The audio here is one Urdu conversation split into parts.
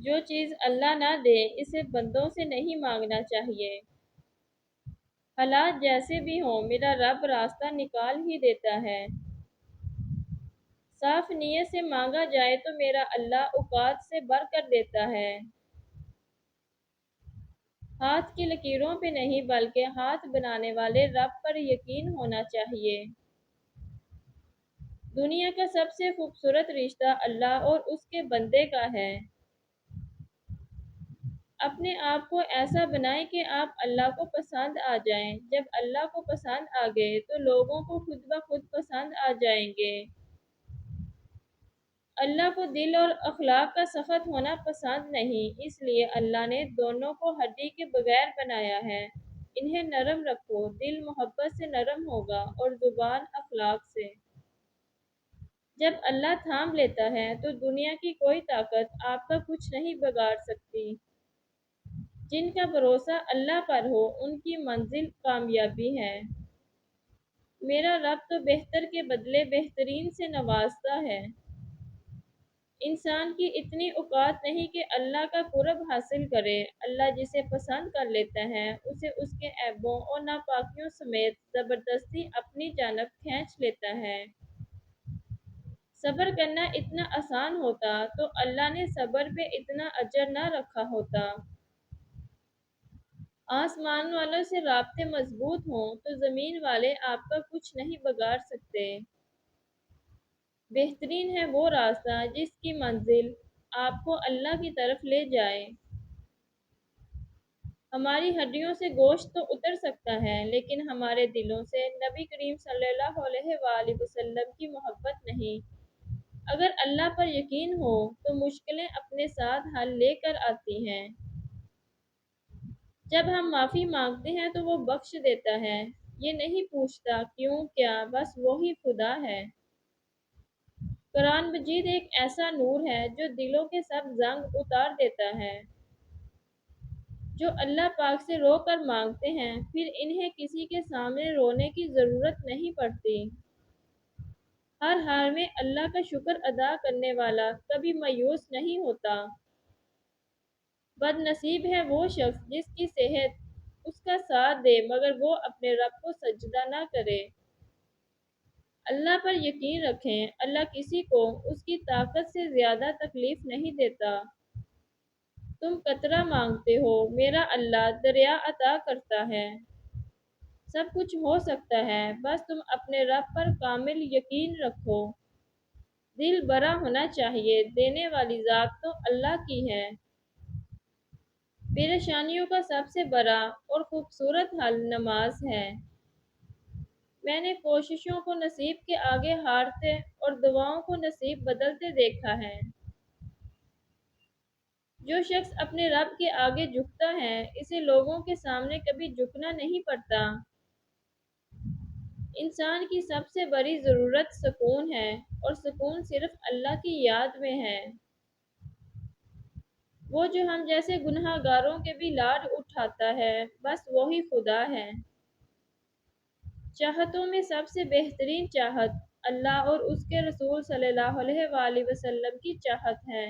جو چیز اللہ نہ دے اسے بندوں سے نہیں مانگنا چاہیے۔ حالات جیسے بھی ہوں میرا رب راستہ نکال ہی دیتا ہے۔ صاف نیت سے مانگا جائے تو میرا اللہ اوقات سے بڑھ کر دیتا ہے۔ ہاتھ کی لکیروں پہ نہیں بلکہ ہاتھ بنانے والے رب پر یقین ہونا چاہیے۔ دنیا کا سب سے خوبصورت رشتہ اللہ اور اس کے بندے کا ہے۔ اپنے آپ کو ایسا بنائیں کہ آپ اللہ کو پسند آ جائیں۔ جب اللہ کو پسند آ گئے تو لوگوں کو خود بخود پسند آ جائیں گے۔ اللہ کو دل اور اخلاق کا سخت ہونا پسند نہیں، اس لیے اللہ نے دونوں کو ہڈی کے بغیر بنایا ہے۔ انہیں نرم رکھو، دل محبت سے نرم ہوگا اور زبان اخلاق سے۔ جب اللہ تھام لیتا ہے تو دنیا کی کوئی طاقت آپ کا کچھ نہیں بگاڑ سکتی۔ جن کا بھروسہ اللہ پر ہو ان کی منزل کامیابی ہے۔ میرا رب تو بہتر کے بدلے بہترین سے نوازتا ہے۔ انسان کی اتنی اوقات نہیں کہ اللہ کا قرب حاصل کرے۔ اللہ جسے پسند کر لیتا ہے اسے اس کے عیبوں اور ناپاکیوں سمیت زبردستی اپنی جانب کھینچ لیتا ہے۔ صبر کرنا اتنا آسان ہوتا تو اللہ نے صبر پہ اتنا اجر نہ رکھا ہوتا۔ آسمان والوں سے رابطے مضبوط ہوں تو زمین والے آپ کا کچھ نہیں بگاڑ سکتے۔ بہترین ہے وہ راستہ جس کی منزل آپ کو اللہ کی طرف لے جائے۔ ہماری ہڈیوں سے گوشت تو اتر سکتا ہے لیکن ہمارے دلوں سے نبی کریم صلی اللہ علیہ وآلہ وسلم کی محبت نہیں۔ اگر اللہ پر یقین ہو تو مشکلیں اپنے ساتھ حل لے کر آتی ہیں۔ جب ہم معافی مانگتے ہیں تو وہ بخش دیتا ہے۔ یہ نہیں پوچھتا کیوں کیا، بس وہی خدا ہے۔ قرآن مجید ایک ایسا نور ہے جو دلوں کے سب زنگ اتار دیتا ہے۔ جو اللہ پاک سے رو کر مانگتے ہیں پھر انہیں کسی کے سامنے رونے کی ضرورت نہیں پڑتی۔ ہر حال میں اللہ کا شکر ادا کرنے والا کبھی مایوس نہیں ہوتا۔ بد نصیب ہے وہ شخص جس کی صحت اس کا ساتھ دے مگر وہ اپنے رب کو سجدہ نہ کرے۔ اللہ پر یقین رکھیں، اللہ کسی کو اس کی طاقت سے زیادہ تکلیف نہیں دیتا۔ تم قطرہ مانگتے ہو، میرا اللہ دریا عطا کرتا ہے۔ سب کچھ ہو سکتا ہے، بس تم اپنے رب پر کامل یقین رکھو۔ دل بڑا ہونا چاہیے، دینے والی ذات تو اللہ کی ہے۔ پریشانیوں کا سب سے بڑا اور خوبصورت حل نماز ہے۔ میں نے کوششوں کو نصیب کے آگے ہارتے اور دعاؤں کو نصیب بدلتے دیکھا ہے۔ جو شخص اپنے رب کے آگے جھکتا ہے اسے لوگوں کے سامنے کبھی جھکنا نہیں پڑتا۔ انسان کی سب سے بڑی ضرورت سکون ہے اور سکون صرف اللہ کی یاد میں ہے۔ وہ جو ہم جیسے گناہ گاروں کے بھی لاڈ اٹھاتا ہے، بس وہی خدا ہے۔ چاہتوں میں سب سے بہترین چاہت اللہ اور اس کے رسول صلی اللہ علیہ وآلہ وسلم کی چاہت ہے۔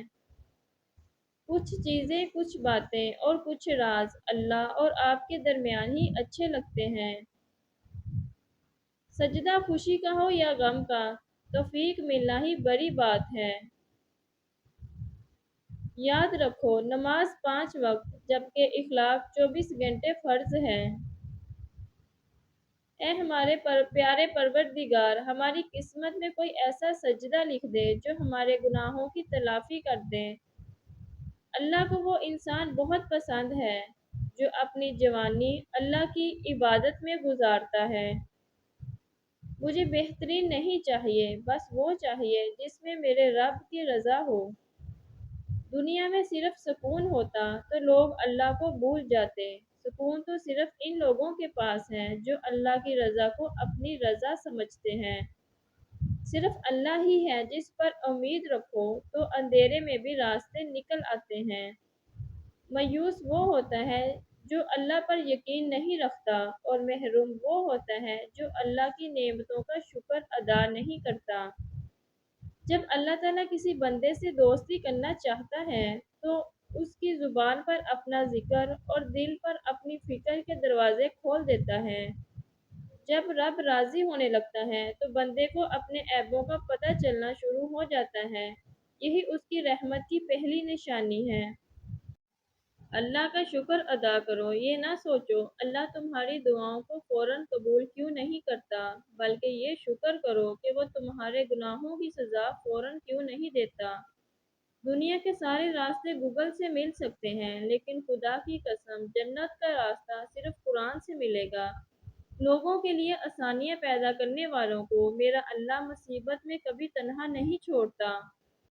کچھ چیزیں، کچھ باتیں اور کچھ راز اللہ اور آپ کے درمیان ہی اچھے لگتے ہیں۔ سجدہ خوشی کا ہو یا غم کا، توفیق ملنا ہی بڑی بات ہے۔ یاد رکھو نماز 5 وقت جبکہ اخلاق 24 گھنٹے فرض ہے۔ اے ہمارے پیارے پروردگار، ہماری قسمت میں کوئی ایسا سجدہ لکھ دے جو ہمارے گناہوں کی تلافی کر دے۔ اللہ کو وہ انسان بہت پسند ہے جو اپنی جوانی اللہ کی عبادت میں گزارتا ہے۔ مجھے بہترین نہیں چاہیے، بس وہ چاہیے جس میں میرے رب کی رضا ہو۔ دنیا میں صرف سکون ہوتا تو لوگ اللہ کو بھول جاتے۔ سکون تو صرف ان لوگوں کے پاس ہے جو اللہ کی رضا کو اپنی رضا سمجھتے ہیں۔ صرف اللہ ہی ہے جس پر امید رکھو تو اندھیرے میں بھی راستے نکل آتے ہیں۔ مایوس وہ ہوتا ہے جو اللہ پر یقین نہیں رکھتا اور محروم وہ ہوتا ہے جو اللہ کی نعمتوں کا شکر ادا نہیں کرتا۔ جب اللہ تعالیٰ کسی بندے سے دوستی کرنا چاہتا ہے تو اس کی زبان پر اپنا ذکر اور دل پر اپنی فکر کے دروازے کھول دیتا ہے۔ جب رب راضی ہونے لگتا ہے تو بندے کو اپنے عیبوں کا پتہ چلنا شروع ہو جاتا ہے۔ یہی اس کی رحمت کی پہلی نشانی ہے۔ اللہ کا شکر ادا کرو، یہ نہ سوچو اللہ تمہاری دعاؤں کو فوراً قبول کیوں نہیں کرتا، بلکہ یہ شکر کرو کہ وہ تمہارے گناہوں کی سزا فوراً کیوں نہیں دیتا۔ دنیا کے سارے راستے گوگل سے مل سکتے ہیں، لیکن خدا کی قسم جنت کا راستہ صرف قرآن سے ملے گا۔ لوگوں کے لیے آسانیاں پیدا کرنے والوں کو میرا اللہ مصیبت میں کبھی تنہا نہیں چھوڑتا۔